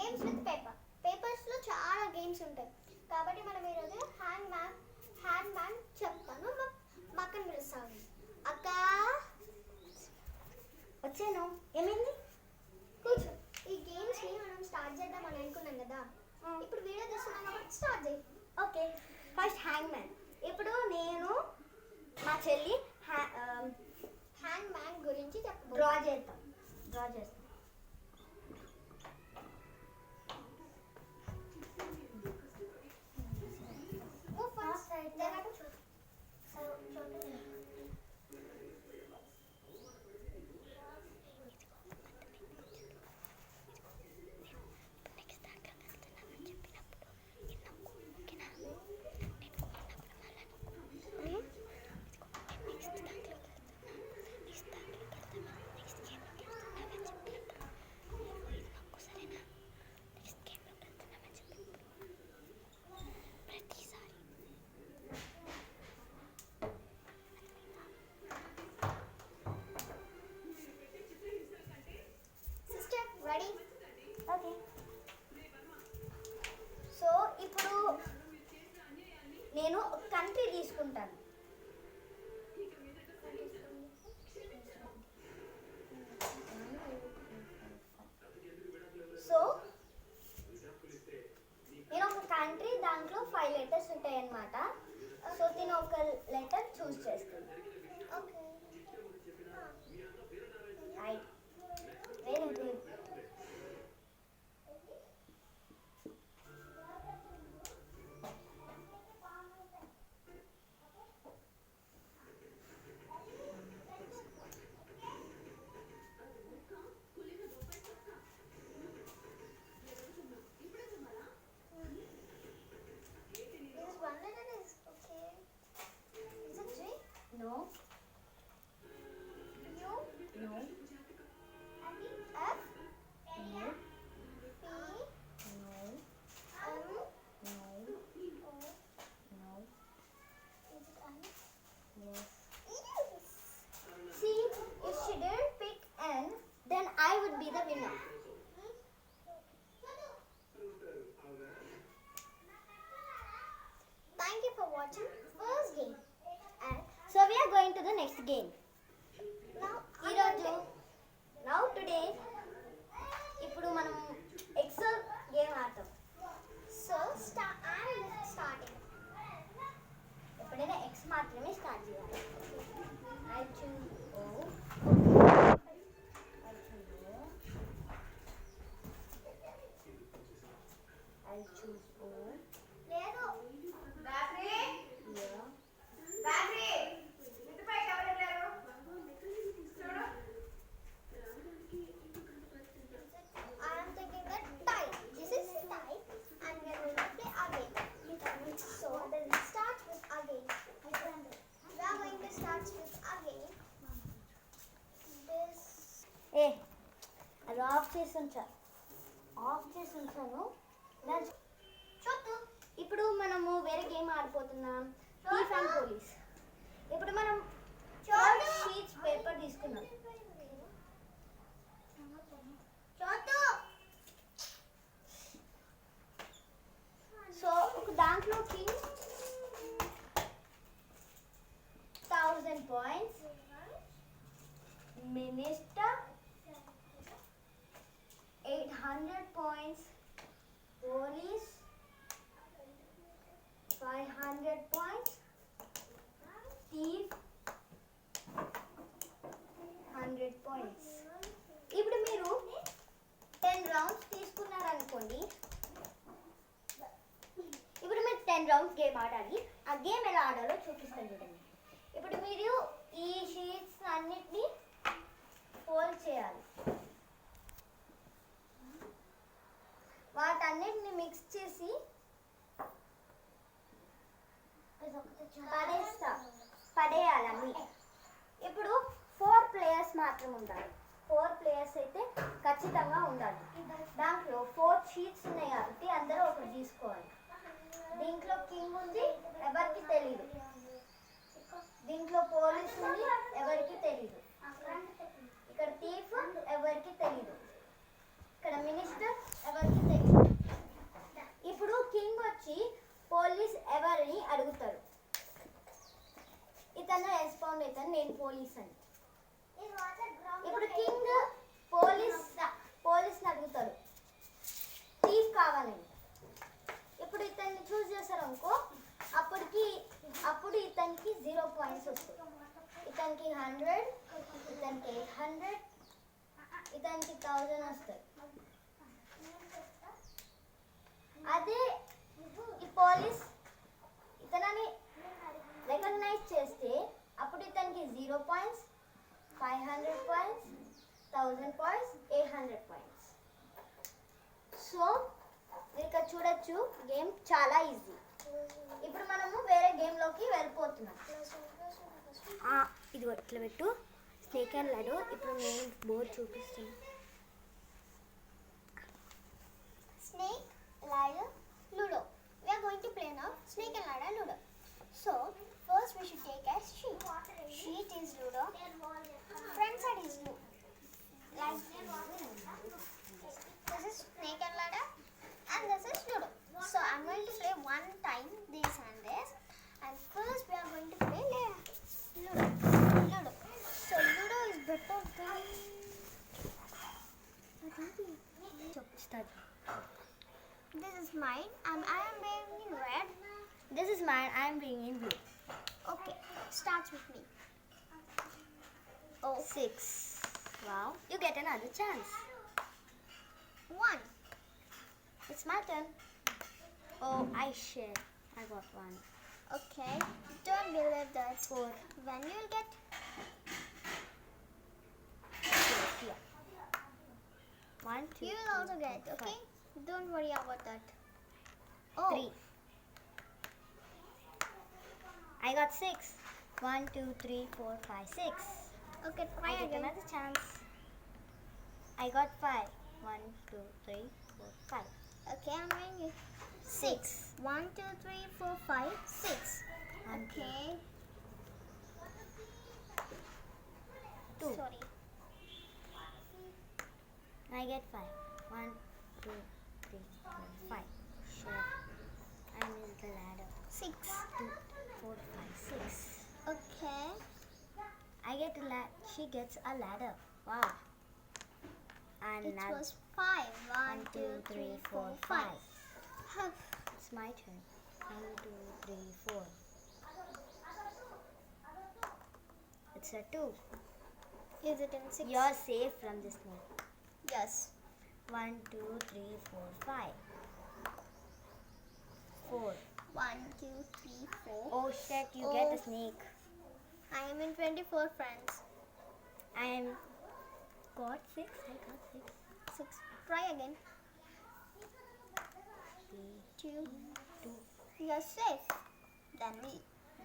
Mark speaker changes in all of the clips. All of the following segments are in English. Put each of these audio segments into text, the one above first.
Speaker 1: Games with paper. పేపర్స్లో చాలా games ఉంటాయి కాబట్టి మనం ఈరోజు హ్యాండ్ మ్యాన్ చెప్తాను. మా అక్కని పిలుస్తాను. అక్క
Speaker 2: వచ్చాను. ఏమైంది?
Speaker 1: కూర్చో. ఈ గేమ్స్ని మనం స్టార్ట్ చేద్దామని అనుకున్నాం కదా. ఇప్పుడు వీడియో తీస్తున్నాం కాబట్టి స్టార్ట్ చేయి.
Speaker 2: Okay, first hang man. ఇప్పుడు నేను మా చెల్లి
Speaker 1: హ్యాండ్ మ్యాన్ గురించి చెప్పు.
Speaker 2: డ్రా చేస్తాం. ఓకే, సో ఇప్పుడు నేను ఒక కంట్రీ తీసుకుంటాను. సో నేను ఒక కంట్రీ, దాంట్లో 5 లెటర్స్ ఉంటాయి అన్నమాట. సో నేను ఒక లెటర్ చూస్ చేస్తాను.
Speaker 1: Okay,
Speaker 2: right, very good. No.
Speaker 1: U
Speaker 2: No.
Speaker 1: F
Speaker 2: No.
Speaker 1: P
Speaker 2: No.
Speaker 1: M
Speaker 2: No.
Speaker 1: O.
Speaker 2: No.
Speaker 1: Is it N?
Speaker 2: Yes.
Speaker 1: Yes.
Speaker 2: See, if she didn't pick N, then I would be the winner.
Speaker 1: Thank you for watching first game. And
Speaker 2: So we are going to the next game.
Speaker 1: now
Speaker 2: Today, ఇప్పుడు మనం XL game ఆడతాం.
Speaker 1: so I'm starting.
Speaker 2: ఎప్పుడైనా X మాత్రమే start చేయాలి. I choose O. I choose O.
Speaker 1: లేదు.
Speaker 2: Here.
Speaker 1: I am thinking that tie. This is tie, and we are going to play again. So then start with again. We are going to start with again. This.
Speaker 2: అది of చేసి ఉంచాను.
Speaker 1: Chotu.
Speaker 2: ఇప్పుడు మనము వేరే game ఆడిపోతున్నాం, thief and police. ఇప్పుడు మనం sheets paper తీసుకున్నాం.
Speaker 1: Chotu.
Speaker 2: So ఒక దాంట్లోకి 1000 points, minister 800 points, police 500 points, thief 100 points. ఇప్పుడు మీరు 10 రౌండ్స్ తీసుకున్నారనుకోండి. ఇప్పుడు మీరు 10 రౌండ్స్ గేమ్ ఆడాలి. ఆ గేమ్ ఎలా ఆడాలో చూపిస్తాను చూడండి. ఇప్పుడు మీరు ఈ షీట్స్ అన్నిటినీ ఫోల్డ్ చేయాలి. వాటన్నిటిని మిక్స్ చేసి పడేయాలి. ఇప్పుడు 4 ప్లేయర్స్ మాత్రం ఉండాలి. 4 ప్లేయర్స్ అయితే ఖచ్చితంగా ఉండాలి. దాంట్లో 4 షీట్స్ ఉన్నాయి కాబట్టి అందరూ ఒకటి తీసుకోవాలి. దీంట్లో కింగ్ ఉంది, ఎవరికి తెలీదు. దీంట్లో పోలీస్ ఉంది, ఎవరికి తెలీదు. ఇక్కడ థీఫ్ ఎవరికి తెలీదు. ఇక్కడ మినిస్టర్ ఎవరికి తెలీదు. ఇతనికి 800, ఇతనికి 1000 వస్తాయి. అదే ఈ పోలీస్ ఇతనని రికగ్నైజ్ చేస్తే అప్పుడు ఇతనికి 0 points, 500 points, 1000 points, 800 points. So మీరు ఇక్కడ చూడొచ్చు, గేమ్ చాలా ఈజీ. ఇప్పుడు మనము వేరే గేమ్లోకి వెళ్ళిపోతున్నాం. ఇది ఇట్లా పెట్టు, స్నేక్ అండ్ ladder. ఇప్పుడు నేను బోర్డు చూపిస్తాను.
Speaker 1: Snake, ladder, Ludo. We are going to play now snake and ladder Ludo. So first we should take a sheet. Sheet is Ludo. Front side is Ludo. Like this is snake and ladder, and this is Ludo. So I'm going to play one time this and this, and first we are going to play Ludo. Ludo. So Ludo is better than. This is mine, and I am being in red.
Speaker 2: This is mine. I am being in blue.
Speaker 1: Okay, starts with me. Oh,
Speaker 2: 6. Wow. You get another chance.
Speaker 1: 1.
Speaker 2: It's my turn. Oh, I share. I got 1.
Speaker 1: Okay, don't believe that.
Speaker 2: 4.
Speaker 1: When you will get
Speaker 2: Here. 1, 2,
Speaker 1: you will also get, okay? Don't worry about that.
Speaker 2: 3. I got 6. 1, 2, 3, 4, 5, 6.
Speaker 1: Okay,
Speaker 2: I
Speaker 1: try
Speaker 2: get
Speaker 1: again.
Speaker 2: another chance. I got 5. 1, 2, 3, 4, 5.
Speaker 1: Okay, I'm going 6. 1, 2, 3, 4, 5, 6.
Speaker 2: 1,
Speaker 1: Okay.
Speaker 2: 2.
Speaker 1: Sorry.
Speaker 2: I get 5. 1, 2, 3, 4, 5. Sure. I miss the ladder.
Speaker 1: 6.
Speaker 2: 2, 4, 5, 6.
Speaker 1: Okay.
Speaker 2: I get she gets a ladder. Wow. And
Speaker 1: It
Speaker 2: now
Speaker 1: was 5.
Speaker 2: 1, 2, 3, 4, 5.
Speaker 1: 5.
Speaker 2: It's my turn. 1, 2, 3, 4. It's a 2.
Speaker 1: Is it in 6?
Speaker 2: You're safe from this snake.
Speaker 1: Yes.
Speaker 2: 1, 2, 3, 4, 5. 4.
Speaker 1: 1, 2, 3, 4.
Speaker 2: Oh shit, you get
Speaker 1: Oh.
Speaker 2: a snake.
Speaker 1: I am in 24 friends.
Speaker 2: I am got 6. I got 6.
Speaker 1: 6. Try again.
Speaker 2: 3,
Speaker 1: 2.
Speaker 2: 2.
Speaker 1: You are safe. Then we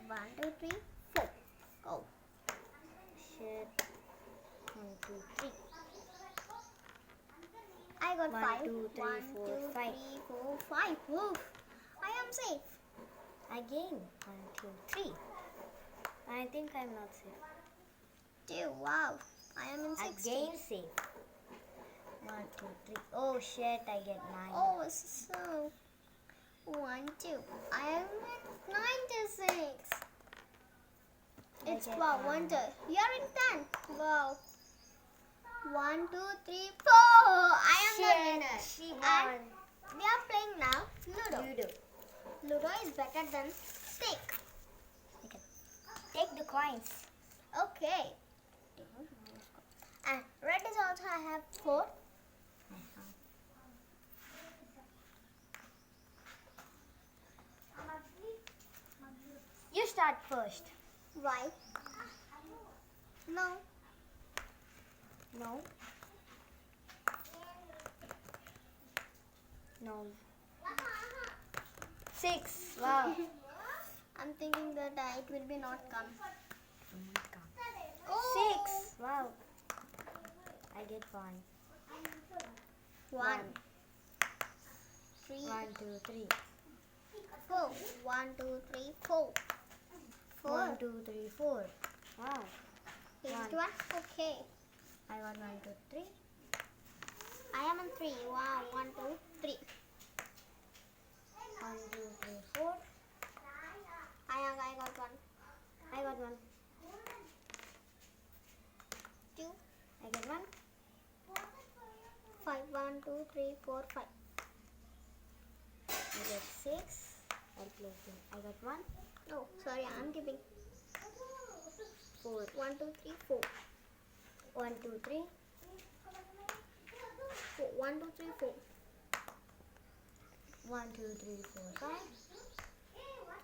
Speaker 1: 1, 2, 3, 4. Go.
Speaker 2: Shit. 1, 2, 3.
Speaker 1: I got
Speaker 2: 1,
Speaker 1: 5.
Speaker 2: 2, 3,
Speaker 1: 1,
Speaker 2: 4,
Speaker 1: 2,
Speaker 2: 5.
Speaker 1: 3, 4, 5. Woof. I am safe.
Speaker 2: Again. 1, 2, 3. I think I'm not safe.
Speaker 1: 2. Wow. I am in 60.
Speaker 2: Again safe. 1, 2, 3. Oh shit, I get 9.
Speaker 1: Oh, so 1, 2. I am in 96. It's
Speaker 2: get
Speaker 1: wow,
Speaker 2: 9.
Speaker 1: wonder. You're in 10. Wow. 1, 2, 3, 4. I am the winner.
Speaker 2: She
Speaker 1: And
Speaker 2: won.
Speaker 1: we are playing now Ludo.
Speaker 2: Ludo.
Speaker 1: Ludo is better than Snake.
Speaker 2: Okay. Take the coins.
Speaker 1: Okay. And red is also I have 4.
Speaker 2: You start first.
Speaker 1: Why? No.
Speaker 2: No. No. 6. Wow.
Speaker 1: I'm thinking that it will be not come.
Speaker 2: Oh. 6. Wow. I get 1.
Speaker 1: 1, 3,
Speaker 2: 1, 2, 3.
Speaker 1: 4. 1, 2, 3, 4. 4.
Speaker 2: 1, 2, 3, 4. Wow.
Speaker 1: Is
Speaker 2: One.
Speaker 1: it 1? Okay.
Speaker 2: I got 1, 2, 3.
Speaker 1: I am on 3. Wow. 1, 2, 3.
Speaker 2: 1, 2, 3, 4.
Speaker 1: I got 1.
Speaker 2: I got 1.
Speaker 1: 2.
Speaker 2: I get 1.
Speaker 1: 5. 1, 2, 3, 4, 5.
Speaker 2: I get 6. I'll place it. I got 1.
Speaker 1: Oh, sorry. I'm keeping
Speaker 2: 4.
Speaker 1: 1, 2, 3, 4.
Speaker 2: 1, 2, 3.
Speaker 1: 1, 2, 3, 4.
Speaker 2: 1, 2, 3, 4, 5.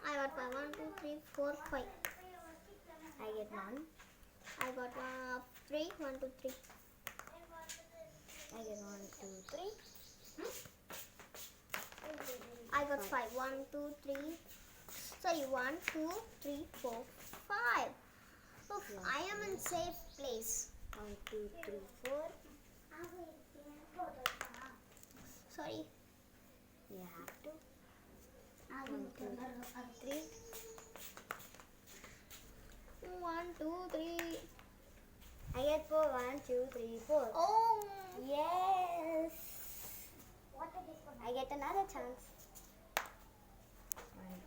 Speaker 1: I got 5. 1, 2, 3, 4, 5.
Speaker 2: I get 1.
Speaker 1: I got 3. 1, 2, 3.
Speaker 2: I get 1, 2, 3.
Speaker 1: I got 5. 1, 2, 3. Sorry, 1, 2, 3, 4, 5. Oof, I am in safe place.
Speaker 2: 1, 2, 3, 4.
Speaker 1: Sorry.
Speaker 2: You have to. 1, 2, 3.
Speaker 1: 1, 2, 3.
Speaker 2: I get 4. 1, 2, 3, 4.
Speaker 1: Oh.
Speaker 2: Yes. I get another chance.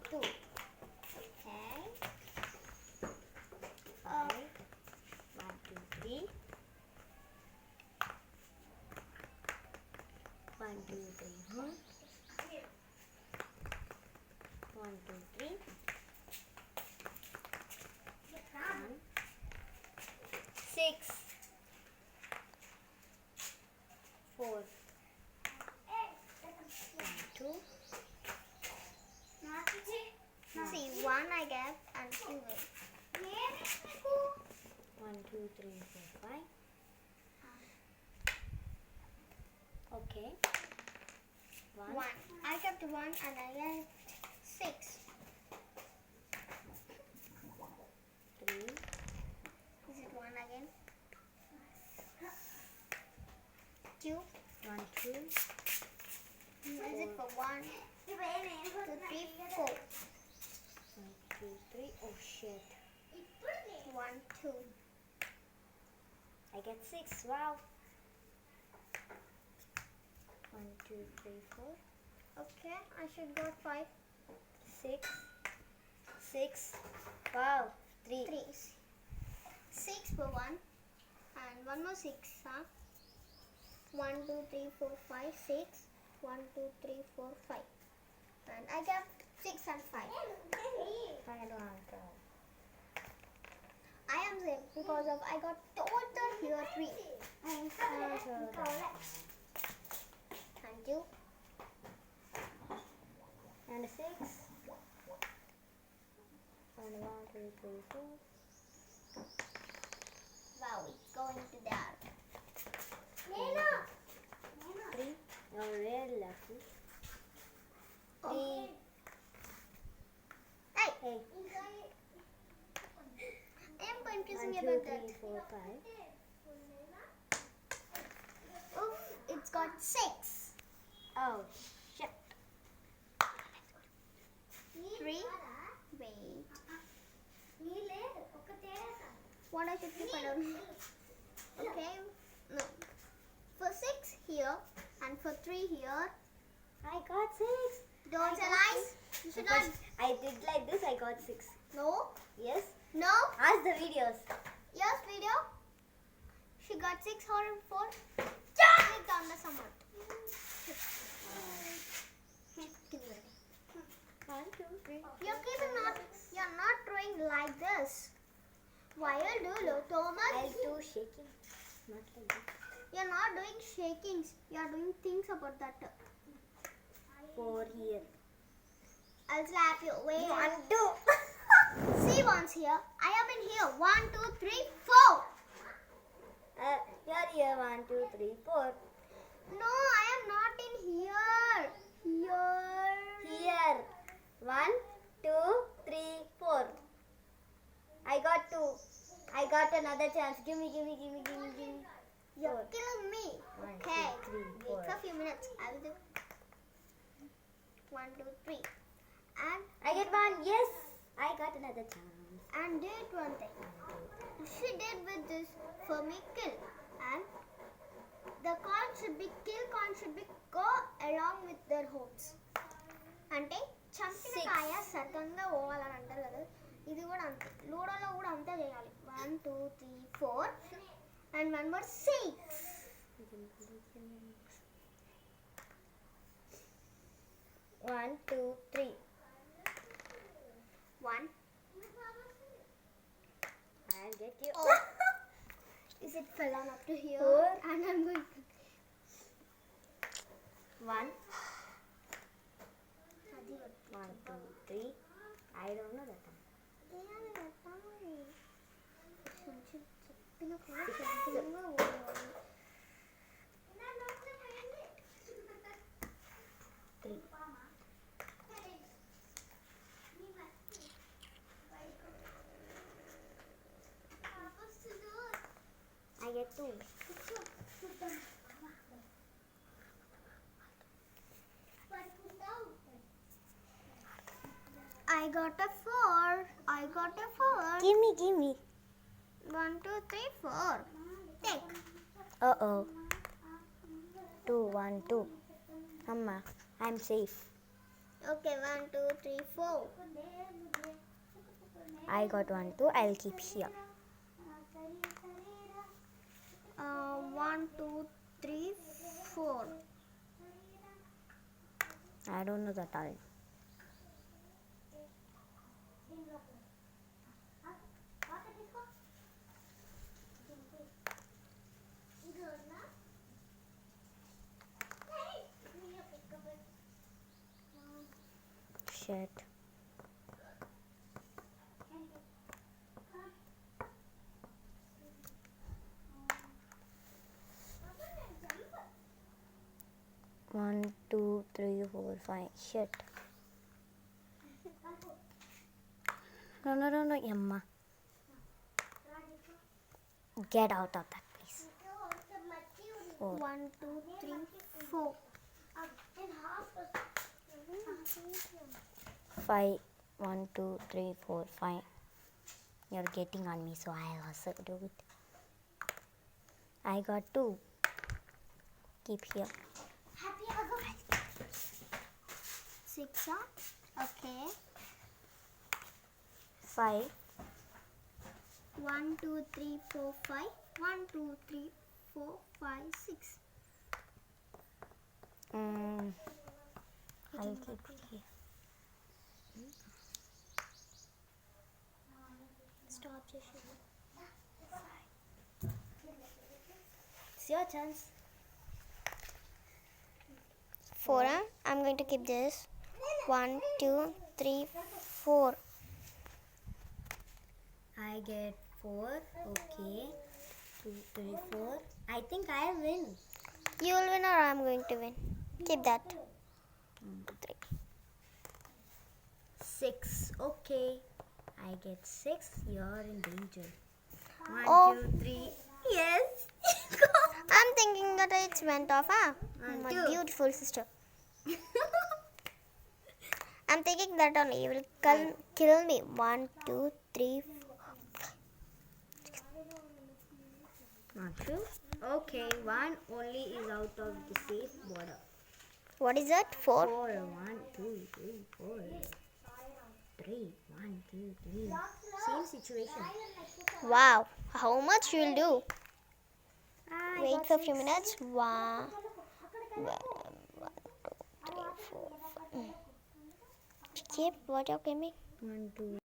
Speaker 2: 1, 2.
Speaker 1: Okay.
Speaker 2: 5. 1, 2, 3. 1, 2, 3, 4. 1, 2, 3. 1. 6. 4. 1, 2.
Speaker 1: See, 1 I get and 2 will.
Speaker 2: 1, 2, 3, 4, 5. Okay. 1.
Speaker 1: 1. I kept 1 and I get 6.
Speaker 2: 3.
Speaker 1: Is it 1 again? 2.
Speaker 2: 1, 2.
Speaker 1: Is it for 1, 2, 3, 4.
Speaker 2: 1, 2, 3. Oh shit.
Speaker 1: 1, 2.
Speaker 2: I get 6. Wow. 1, 2, 3, 4.
Speaker 1: Okay, I should got 5.
Speaker 2: 6. 6. Wow. 3.
Speaker 1: 3. 6 for 1 and 1 more 6, huh? 1, 2, 3, 4, 5, 6. 1, 2, 3, 4, 5. And I got 6 and 5.
Speaker 2: I don't know.
Speaker 1: I am safe because of I got total here 3. Thank you.
Speaker 2: And 6. And 1, 2, 3, 4.
Speaker 1: Wow, it's going to that.
Speaker 2: 3. You're really lucky. 3.
Speaker 1: Hey,
Speaker 2: Hey.
Speaker 1: I am
Speaker 2: 1,
Speaker 1: confusing
Speaker 2: 2,
Speaker 1: about
Speaker 2: 3,
Speaker 1: that.
Speaker 2: 4, 5.
Speaker 1: Oof, it's got 6.
Speaker 2: Oh shit.
Speaker 1: 3. Wait. What I should keep on. Okay. No. For 6 here and for 3 here.
Speaker 2: I got 6.
Speaker 1: Don't tell lies. You should not.
Speaker 2: Because I did like this, I got 6.
Speaker 1: No.
Speaker 2: Yes?
Speaker 1: No.
Speaker 2: Ask the videos.
Speaker 1: Yes, video. She got 6 or 4. Click down the summit.
Speaker 2: 1, 2, 3.
Speaker 1: You're not throwing like this. Why you do, Thomas?
Speaker 2: I'll do shaking. Not like that.
Speaker 1: You're not doing shakings. You're doing things about that.
Speaker 2: 4 here.
Speaker 1: I'll slap you. Wait.
Speaker 2: 1, 2.
Speaker 1: See once here. I am in here. 1, 2, 3, 4.
Speaker 2: You're here. 1, 2, 3, 4.
Speaker 1: No, I am not in here. Here.
Speaker 2: Here. 1, 2, 3, 4. I got 2. I got another chance. Give me.
Speaker 1: You're
Speaker 2: 4.
Speaker 1: killing me.
Speaker 2: 1,
Speaker 1: Okay.
Speaker 2: 2, 3, 4.
Speaker 1: Wait for a few minutes. I will do 1, 2, 3. And
Speaker 2: I get 1. Yes. I got another chance.
Speaker 1: and did one thing. She did with this for me kill. And the corn should be go along with their homes. అంటే చంపిన
Speaker 2: 6.
Speaker 1: కాయ సగంగా పోవాలని అంటారు కదా, ఇది కూడా అంతే. లూడోలో కూడా అంతే చేయాలి. 1, 2, 3, 4 and 1 more 6.
Speaker 2: 1, 2, 3.
Speaker 1: 1.
Speaker 2: I'll get you.
Speaker 1: Oh. Is it fell on up to here?
Speaker 2: 4.
Speaker 1: And I'm going to.
Speaker 2: 1, 1, 2, 3. I don't know that. Three. I get 2.
Speaker 1: I got a 4. I got a 4.
Speaker 2: Give me.
Speaker 1: 1, 2, 3, 4. Take.
Speaker 2: Uh-oh. 2, 1, 2. Amma, I'm safe.
Speaker 1: Okay, 1, 2, 3, 4.
Speaker 2: I got 1, 2. I'll keep here.
Speaker 1: 1, 2, 3, 4.
Speaker 2: I don't know that all. Shit. One, 2, 3, 4, 5. Shit. No, Emma. Get out of that place. 4.
Speaker 1: 1, 2, 3, 4.
Speaker 2: 5. 1, 2, 3, 4, 5. You're getting on me, so I'll also do it. I got 2. Keep here.
Speaker 1: 6. Okay.
Speaker 2: 5.
Speaker 1: 1, 2, 3, 4, 5. 1, 2, 3, 4, 5, 6.
Speaker 2: I'll keep it here.
Speaker 1: Stop just
Speaker 2: It's your chance.
Speaker 1: 4. I'm going to keep this. 1, 2, 3, 4.
Speaker 2: I get 4. Okay. 2, 3, 4. I think I win.
Speaker 1: You will win or I'm going to win. Keep that. 3.
Speaker 2: 6. Okay. I get 6. You're in danger. 1,
Speaker 1: Oh.
Speaker 2: 2, 3. Yes.
Speaker 1: I'm thinking that it went off, huh?
Speaker 2: 1,
Speaker 1: My
Speaker 2: 2.
Speaker 1: beautiful sister. I'm thinking that only you will kill me. 1, 2, 3, 4.
Speaker 2: Not true. Okay. 1 only is out of the safe border.
Speaker 1: What is that? 4.
Speaker 2: 4. 1, 2, 3, 4. 3. 1, 2, 3. Same situation.
Speaker 1: Wow. How much you will do?
Speaker 2: I
Speaker 1: Wait
Speaker 2: got
Speaker 1: for a
Speaker 2: 6.
Speaker 1: few minutes. 1, 2, 3, 4. Keep what you're gaming.
Speaker 2: 1, 2.